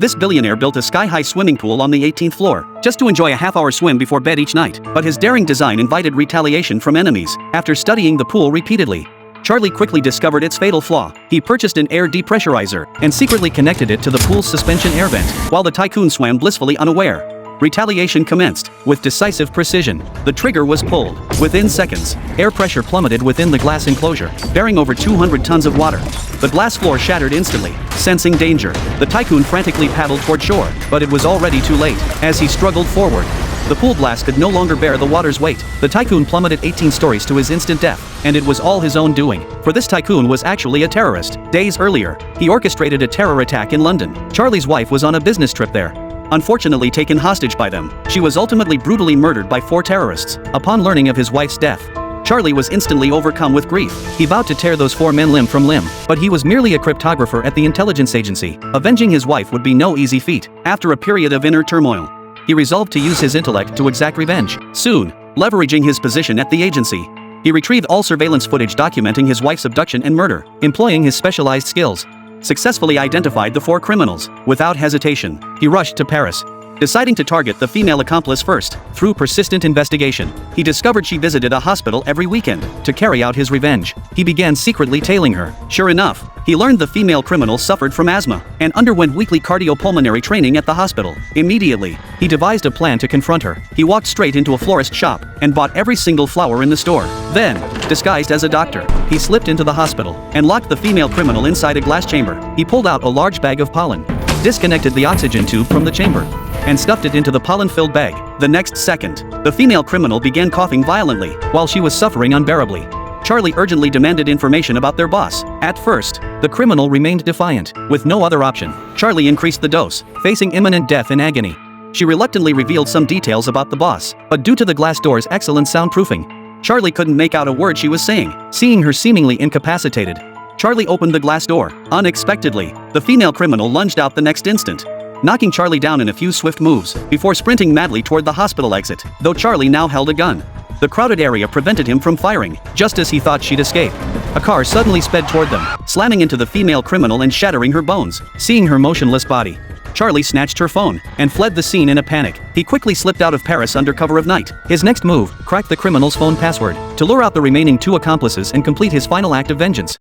This billionaire built a sky-high swimming pool on the 18th floor, just to enjoy a half-hour swim before bed each night. But his daring design invited retaliation from enemies. After studying the pool repeatedly, Charlie quickly discovered its fatal flaw. He purchased an air depressurizer and secretly connected it to the pool's suspension air vent, while the tycoon swam blissfully unaware. Retaliation commenced. With decisive precision, the trigger was pulled. Within seconds, air pressure plummeted within the glass enclosure, bearing over 200 tons of water. The glass floor shattered instantly. Sensing danger, the tycoon frantically paddled toward shore, but it was already too late. As he struggled forward, the pool blast could no longer bear the water's weight. The tycoon plummeted 18 stories to his instant death, and it was all his own doing. For this tycoon was actually a terrorist. Days earlier, he orchestrated a terror attack in London. Charlie's wife was on a business trip there, unfortunately taken hostage by them. She was ultimately brutally murdered by 4 terrorists. Upon learning of his wife's death, Charlie was instantly overcome with grief. He vowed to tear those 4 men limb from limb, but he was merely a cryptographer at the intelligence agency. Avenging his wife would be no easy feat. After a period of inner turmoil, he resolved to use his intellect to exact revenge. Soon, leveraging his position at the agency, he retrieved all surveillance footage documenting his wife's abduction and murder. Employing his specialized skills, successfully identified the 4 criminals. Without hesitation, he rushed to Paris, deciding to target the female accomplice first. Through persistent investigation, he discovered she visited a hospital every weekend. To carry out his revenge, he began secretly tailing her. Sure enough, he learned the female criminal suffered from asthma and underwent weekly cardiopulmonary training at the hospital. Immediately, he devised a plan to confront her. He walked straight into a florist shop and bought every single flower in the store. Then, disguised as a doctor, he slipped into the hospital and locked the female criminal inside a glass chamber. He pulled out a large bag of pollen, disconnected the oxygen tube from the chamber, and stuffed it into the pollen-filled bag. The next second, the female criminal began coughing violently while she was suffering unbearably. Charlie urgently demanded information about their boss. At first, the criminal remained defiant. With no other option, Charlie increased the dose, facing imminent death in agony. She reluctantly revealed some details about the boss, but due to the glass door's excellent soundproofing, Charlie couldn't make out a word she was saying. Seeing her seemingly incapacitated, Charlie opened the glass door. Unexpectedly, the female criminal lunged out the next instant, knocking Charlie down in a few swift moves before sprinting madly toward the hospital exit. Though Charlie now held a gun, the crowded area prevented him from firing. Just as he thought she'd escape, a car suddenly sped toward them, slamming into the female criminal and shattering her bones. Seeing her motionless body, Charlie snatched her phone and fled the scene in a panic. He quickly slipped out of Paris under cover of night. His next move, cracked the criminal's phone password to lure out the remaining 2 accomplices and complete his final act of vengeance.